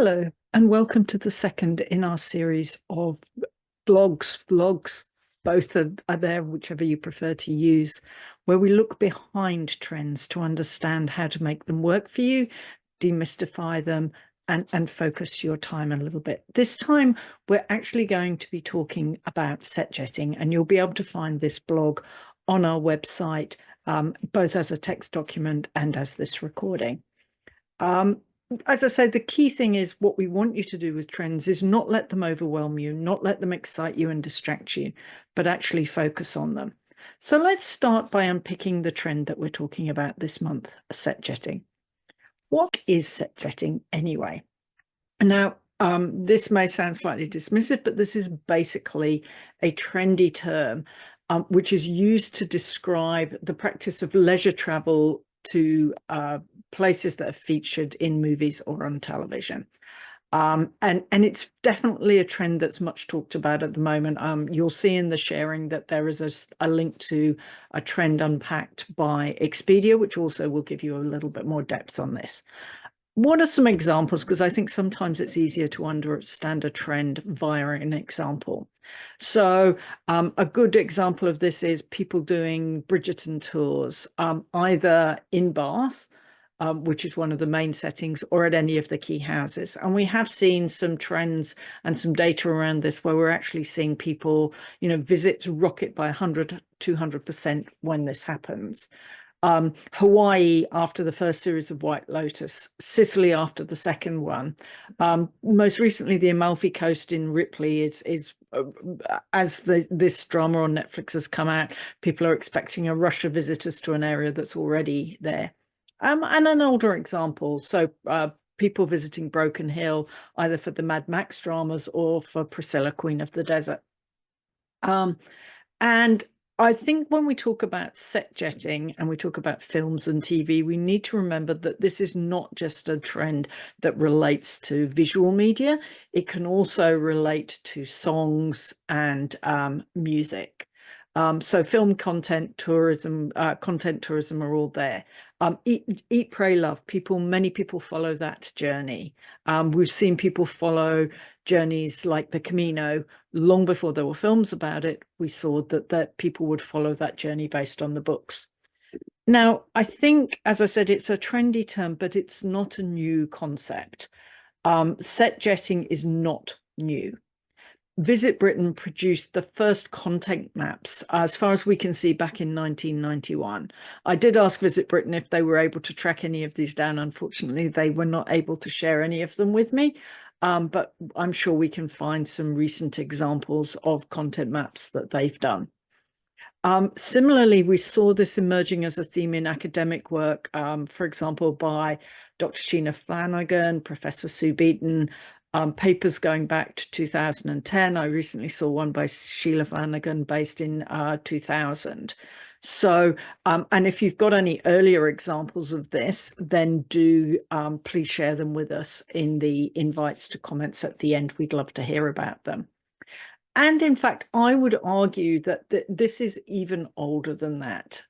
Hello, and welcome to the second in our series of blogs. Vlogs, both are there, whichever you prefer to use, where we look behind trends to understand how to make them work for you, demystify them, and focus your time a little bit. This time, we're actually going to be talking about set jetting, and you'll be able to find this blog on our website, both as a text document and as this recording. As I said, the key thing is what we want you to do with trends is not let them overwhelm you, not let them excite you and distract you, but actually focus on them. So let's start by unpicking the trend that we're talking about this month, set jetting. What is set jetting anyway? Now, this may sound slightly dismissive, but this is basically a trendy term which is used to describe the practice of leisure travel to places that are featured in movies or on television. And it's definitely a trend that's much talked about at the moment. You'll see in the sharing that there is a link to a trend unpacked by Expedia, which also will give you a little bit more depth on this. What are some examples? Because I think sometimes it's easier to understand a trend via an example. So a good example of this is people doing Bridgerton tours, either in Bath, which is one of the main settings, or at any of the key houses. And we have seen some trends and some data around this where we're actually seeing people, visits rocket by 100, 200% when this happens. Hawaii after the first series of White Lotus, Sicily after the second one. Most recently, the Amalfi Coast in Ripley is as this drama on Netflix has come out, people are expecting a rush of visitors to an area that's already there. And an older example, so people visiting Broken Hill, either for the Mad Max dramas or for Priscilla, Queen of the Desert. And I think when we talk about set jetting and we talk about films and TV, we need to remember that this is not just a trend that relates to visual media. It can also relate to songs and music. So film content, tourism, content tourism are all there. Eat, pray, love. Many people follow that journey. We've seen people follow journeys like the Camino long before there were films about it. We saw that people would follow that journey based on the books. Now, I think, as I said, it's a trendy term, but it's not a new concept. Set jetting is not new. Visit Britain produced the first content maps, as far as we can see, back in 1991. I did ask Visit Britain if they were able to track any of these down. Unfortunately, they were not able to share any of them with me, but I'm sure we can find some recent examples of content maps that they've done. Similarly, we saw this emerging as a theme in academic work, for example, by Dr. Sheena Flanagan, Professor Sue Beaton, papers going back to 2010. I recently saw one by Sheila Flanagan based in 2000. So, and if you've got any earlier examples of this, then do please share them with us in the invites to comments at the end. We'd love to hear about them. And in fact, I would argue that this is even older than that.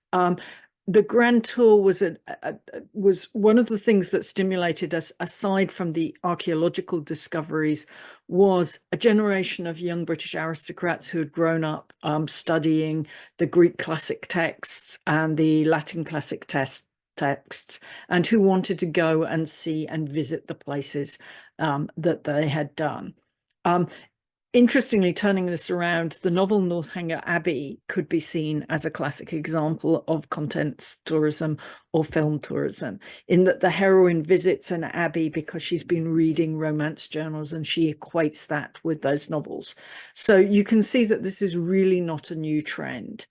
The Grand Tour was one of the things that stimulated us, aside from the archaeological discoveries, was a generation of young British aristocrats who had grown up studying the Greek classic texts and the Latin classic texts, and who wanted to go and see and visit the places that they had done. Interestingly, turning this around, the novel Northanger Abbey could be seen as a classic example of content tourism or film tourism, in that the heroine visits an abbey because she's been reading romance journals and she equates that with those novels. So you can see that this is really not a new trend.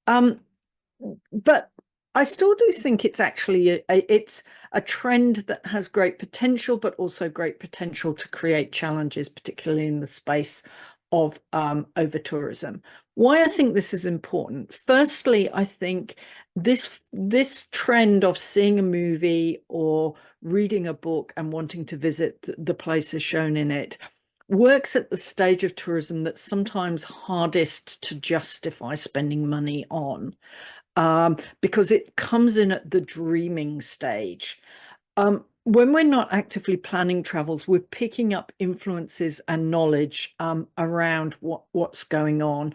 But I still do think it's actually it's a trend that has great potential, but also great potential to create challenges, particularly in the space of over-tourism. Why I think this is important. Firstly, I think this trend of seeing a movie or reading a book and wanting to visit the places shown in it works at the stage of tourism that's sometimes hardest to justify spending money on. Because it comes in at the dreaming stage. when we're not actively planning travels, we're picking up influences and knowledge around what's going on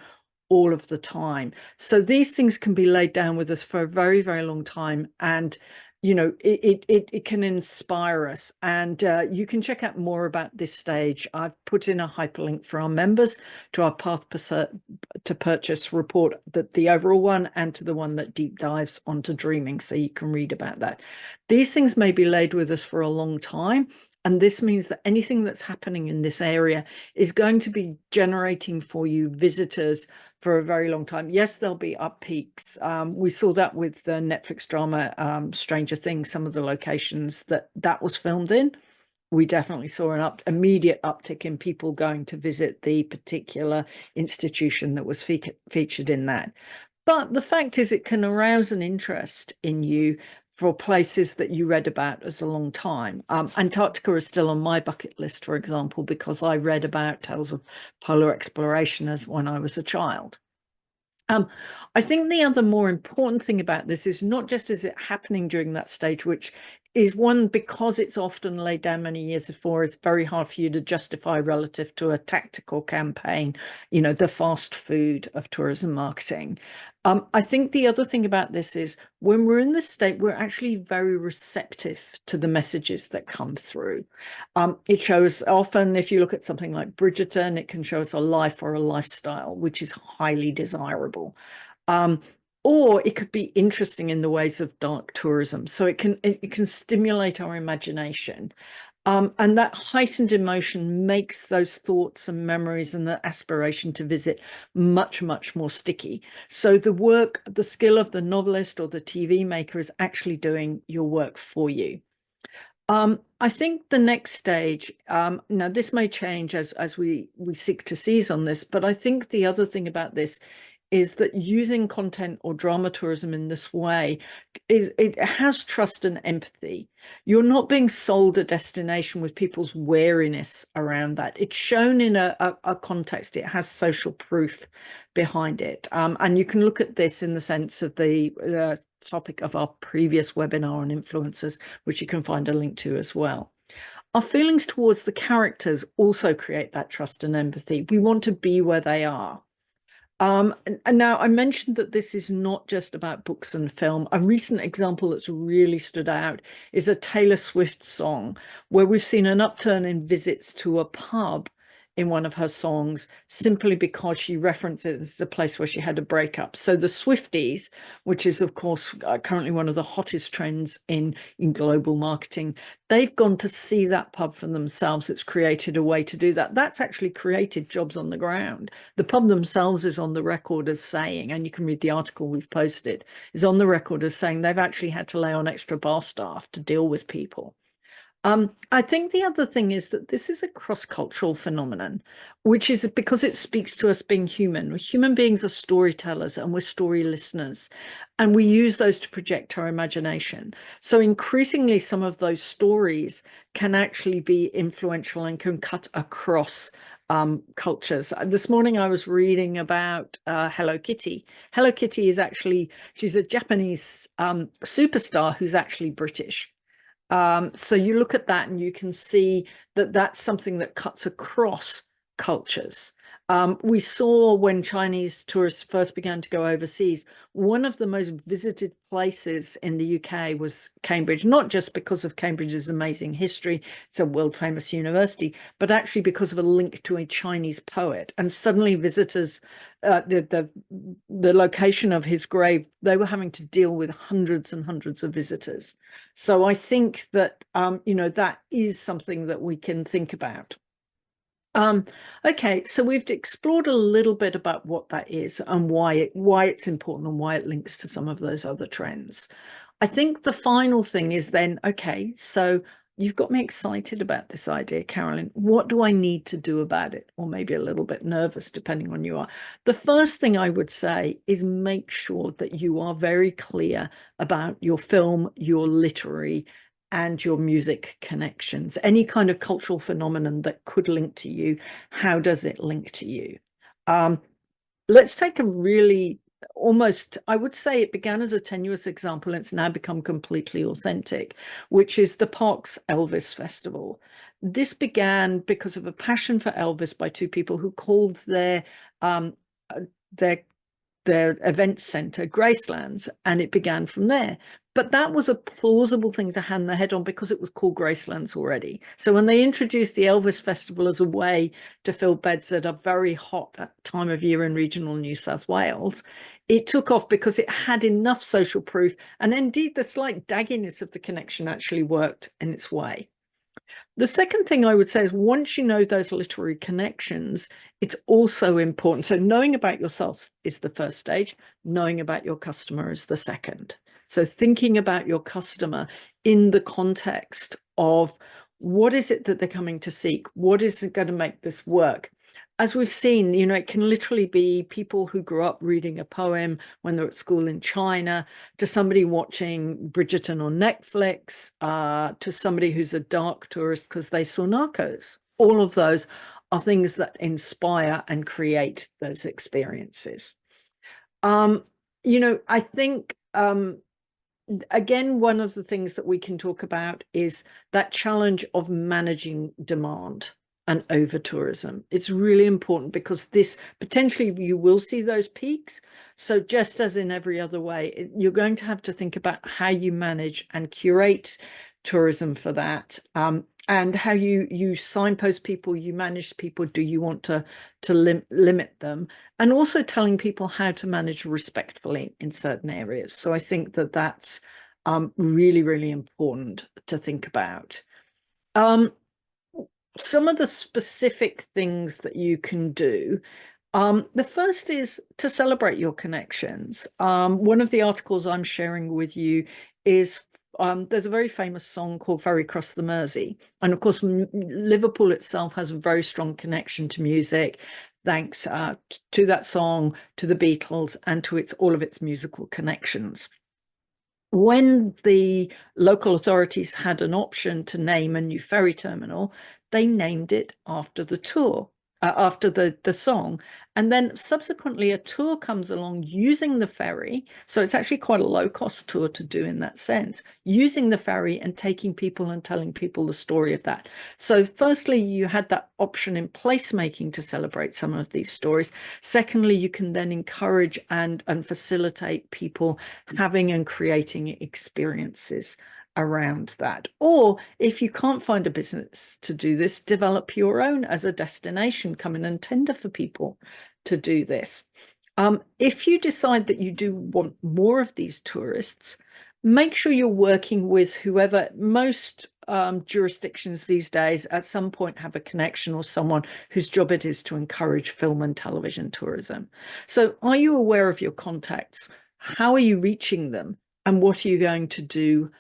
all of the time. So these things can be laid down with us for a very, very long time. And, you know, it can inspire us. And you can check out more about this stage. I've put in a hyperlink for our members to our Path to Purchase report, that the overall one, and to the one that deep dives onto dreaming. So you can read about that. These things may be laid with us for a long time. And this means that anything that's happening in this area is going to be generating for you visitors for a very long time. Yes, there'll be up peaks. We saw that with the Netflix drama Stranger Things, some of the locations that was filmed in. We definitely saw an immediate uptick in people going to visit the particular institution that was featured in that. But the fact is, it can arouse an interest in you for places that you read about as a long time. Antarctica is still on my bucket list, for example, because I read about tales of polar exploration as when I was a child. I think the other more important thing about this is not just is it happening during that stage, which is one, because it's often laid down many years before, it's very hard for you to justify relative to a tactical campaign, you know, the fast food of tourism marketing. I think the other thing about this is when we're in this state, we're actually very receptive to the messages that come through. It shows often, if you look at something like Bridgerton, it can show us a life or a lifestyle, which is highly desirable. Or it could be interesting in the ways of dark tourism. So it can stimulate our imagination. And that heightened emotion makes those thoughts and memories and the aspiration to visit much, much more sticky. So the skill of the novelist or the TV maker is actually doing your work for you. I think the next stage, now this may change as we seek to seize on this, but I think the other thing about this is that using content or drama tourism in this way it has trust and empathy. You're not being sold a destination with people's wariness around that. It's shown in a context. It has social proof behind it. And you can look at this in the sense of the topic of our previous webinar on influencers, which you can find a link to as well. Our feelings towards the characters also create that trust and empathy. We want to be where they are. And now I mentioned that this is not just about books and film. A recent example that's really stood out is a Taylor Swift song where we've seen an upturn in visits to a pub in one of her songs simply because she references a place where she had a breakup. So the Swifties, which is of course currently one of the hottest trends in global marketing, they've gone to see that pub for themselves. It's created a way to do that. That's actually created jobs on the ground. The pub themselves is on the record as saying, and you can read the article we've posted, is on the record as saying they've actually had to lay on extra bar staff to deal with people. I think the other thing is that this is a cross-cultural phenomenon, which is because it speaks to us being human. Human beings are storytellers and we're story listeners, and we use those to project our imagination. So increasingly, some of those stories can actually be influential and can cut across cultures. This morning I was reading about Hello Kitty. Hello Kitty is actually, she's a Japanese superstar who's actually British. So you look at that and you can see that that's something that cuts across cultures. We saw when Chinese tourists first began to go overseas, one of the most visited places in the UK was Cambridge, not just because of Cambridge's amazing history, it's a world famous university, but actually because of a link to a Chinese poet. And suddenly visitors, the location of his grave, they were having to deal with hundreds and hundreds of visitors. So I think that, you know, that is something that we can think about. Okay, so we've explored a little bit about what that is and why it's important and why it links to some of those other trends. I think the final thing is then, okay, so you've got me excited about this idea, Carolyn. What do I need to do about it? Or maybe a little bit nervous, depending on you are. The first thing I would say is make sure that you are very clear about your film, your literary, and your music connections. Any kind of cultural phenomenon that could link to you, how does it link to you? Let's take a really almost, I would say it began as a tenuous example and it's now become completely authentic, which is the Parks Elvis Festival. This began because of a passion for Elvis by two people who called um, uh, their their event center Gracelands, and it began from there. But that was a plausible thing to hang their head on because it was called Gracelands already. So when they introduced the Elvis Festival as a way to fill beds at a very hot time of year in regional New South Wales, it took off because it had enough social proof. And indeed, the slight dagginess of the connection actually worked in its way. The second thing I would say is once you know those literary connections, it's also important. So knowing about yourself is the first stage, knowing about your customer is the second. So thinking about your customer in the context of what is it that they're coming to seek? What is it going to make this work? As we've seen, it can literally be people who grew up reading a poem when they're at school in China, to somebody watching Bridgerton on Netflix, to somebody who's a dark tourist because they saw Narcos. All of those are things that inspire and create those experiences. I think, again, one of the things that we can talk about is that challenge of managing demand and over tourism. It's really important because this potentially you will see those peaks. So just as in every other way, you're going to have to think about how you manage and curate tourism for that, and how you signpost people, you manage people. Do you want to limit them? And also telling people how to manage respectfully in certain areas. So I think that that's really, really important to think about. Some of the specific things that you can do. The first is to celebrate your connections. One of the articles I'm sharing with you is there's a very famous song called Ferry Cross the Mersey. And of course, Liverpool itself has a very strong connection to music, thanks to that song, to the Beatles, and to all of its musical connections. When the local authorities had an option to name a new ferry terminal, they named it after the tour, after the song. And then subsequently a tour comes along using the ferry. So it's actually quite a low-cost tour to do in that sense, using the ferry and taking people and telling people the story of that. So firstly, you had that option in placemaking to celebrate some of these stories. Secondly, you can then encourage and facilitate people having and creating experiences around that. Or if you can't find a business to do this, develop your own as a destination, come in and tender for people to do this. If you decide that you do want more of these tourists, make sure you're working with whoever. Most jurisdictions these days at some point have a connection or someone whose job it is to encourage film and television tourism. So are you aware of your contacts? How are you reaching them? And what are you going to do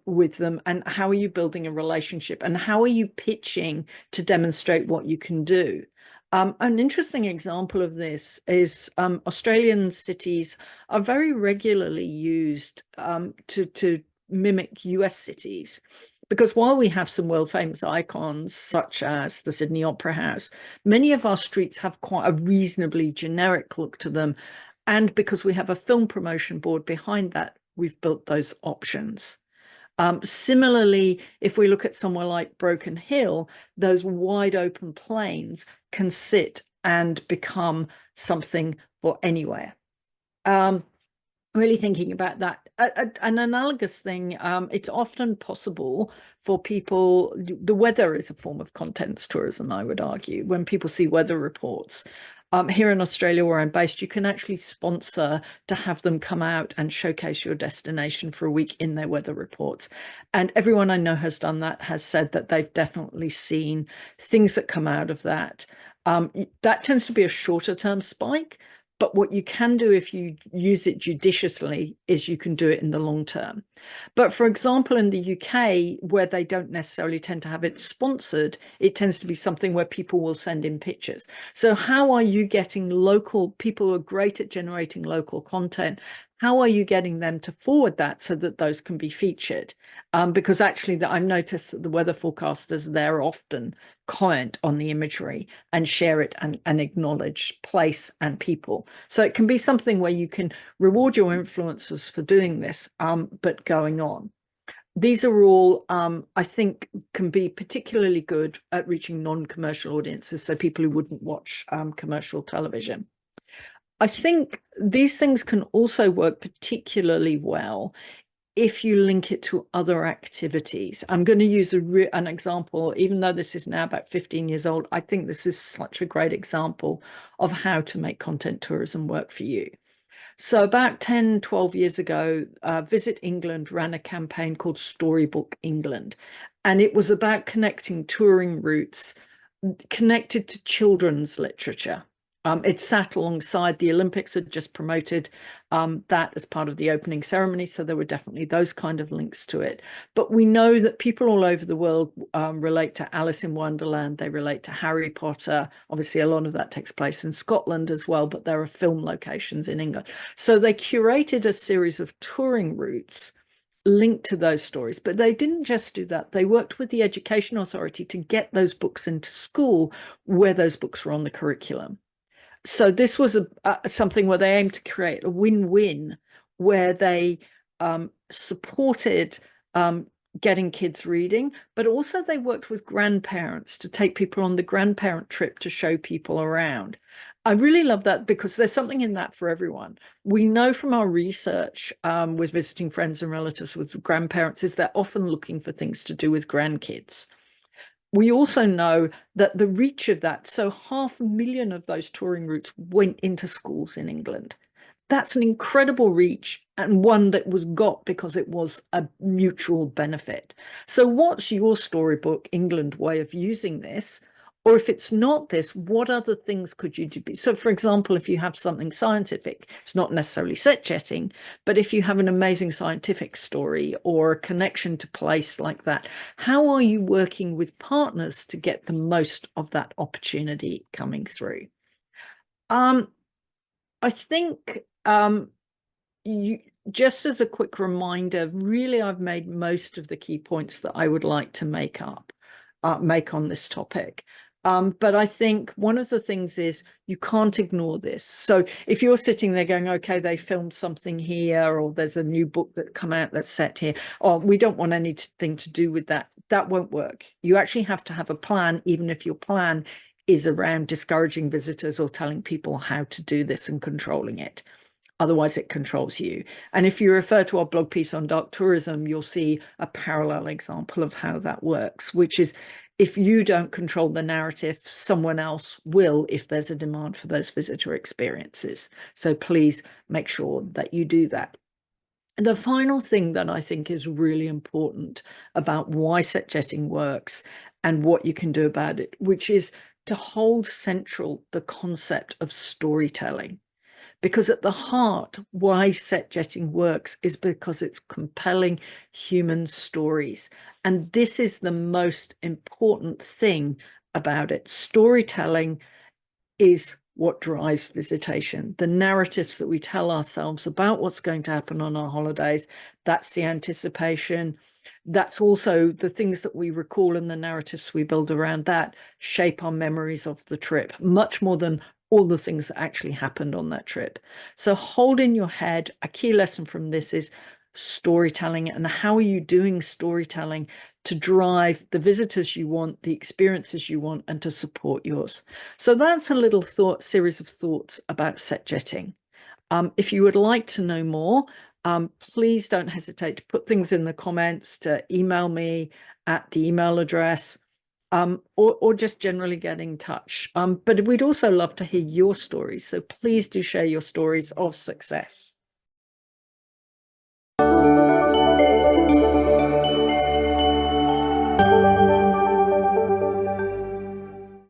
with them? And how are you building a relationship? And how are you pitching to demonstrate what you can do? An interesting example of this is Australian cities are very regularly used to mimic US cities. Because while we have some world famous icons, such as the Sydney Opera House, many of our streets have quite a reasonably generic look to them. And because we have a film promotion board behind that, we've built those options. Similarly, if we look at somewhere like Broken Hill, those wide open plains can sit and become something for anywhere. Really thinking about that. An analogous thing, it's often possible for people, the weather is a form of contents tourism, I would argue. When people see weather reports, here in Australia, where I'm based, you can actually sponsor to have them come out and showcase your destination for a week in their weather reports. And everyone I know has done that, has said that they've definitely seen things that come out of that. That tends to be a shorter term spike. But what you can do if you use it judiciously is you can do it in the long term. But for example, in the UK, where they don't necessarily tend to have it sponsored, it tends to be something where people will send in pictures. So how are you getting local people who are great at generating local content? how are you getting them to forward that so that those can be featured? Because actually I've noticed that the weather forecasters there often comment on the imagery and share it and acknowledge place and people. So it can be something where you can reward your influencers for doing this, but going on. These are all, I think, can be particularly good at reaching non-commercial audiences, so people who wouldn't watch commercial television. I think these things can also work particularly well if you link it to other activities. I'm going to use an example, even though this is now about 15 years old. I think this is such a great example of how to make content tourism work for you. So about 10, 12 years ago, Visit England ran a campaign called Storybook England. And it was about connecting touring routes connected to children's literature. It sat alongside the Olympics, had just promoted that as part of the opening ceremony. So there were definitely those kind of links to it. But we know that people all over the world relate to Alice in Wonderland. They relate to Harry Potter. Obviously, a lot of that takes place in Scotland as well, but there are film locations in England. So they curated a series of touring routes linked to those stories. But they didn't just do that. They worked with the Education Authority to get those books into school where those books were on the curriculum. So this was something where they aimed to create a win-win, where they supported getting kids reading, but also they worked with grandparents to take people on the grandparent trip to show people around. I really love that because there's something in that for everyone. We know from our research with visiting friends and relatives with grandparents is they're often looking for things to do with grandkids. We also know that the reach of that, so 500,000 of those touring routes went into schools in England. That's an incredible reach and one that was got because it was a mutual benefit. So what's your Storybook England way of using this? Or if it's not this, what other things could you do? So for example, if you have something scientific, it's not necessarily set jetting, but if you have an amazing scientific story or a connection to place like that, how are you working with partners to get the most of that opportunity coming through? I think you, just as a quick reminder, really, I've made most of the key points that I would like to make on this topic. But I think one of the things is you can't ignore this. So if you're sitting there going, okay, they filmed something here, or there's a new book that come out that's set here, or we don't want anything to do with that, that won't work. You actually have to have a plan, even if your plan is around discouraging visitors or telling people how to do this and controlling it. Otherwise, it controls you. And if you refer to our blog piece on dark tourism, you'll see a parallel example of how that works, which is if you don't control the narrative, someone else will if there's a demand for those visitor experiences. So please make sure that you do that. And the final thing that I think is really important about why set jetting works and what you can do about it, which is to hold central the concept of storytelling. Because at the heart, why set jetting works is because it's compelling human stories. And this is the most important thing about it. Storytelling is what drives visitation. The narratives that we tell ourselves about what's going to happen on our holidays, that's the anticipation. That's also the things that we recall and the narratives we build around that shape our memories of the trip, much more than all the things that actually happened on that trip. So hold in your head, a key lesson from this is storytelling, and how are you doing storytelling to drive the visitors you want, the experiences you want, and to support yours. So that's a little series of thoughts about set jetting. If you would like to know more, please don't hesitate to put things in the comments, to email me at the email address, or just generally get in touch. But we'd also love to hear your stories. So please do share your stories of success.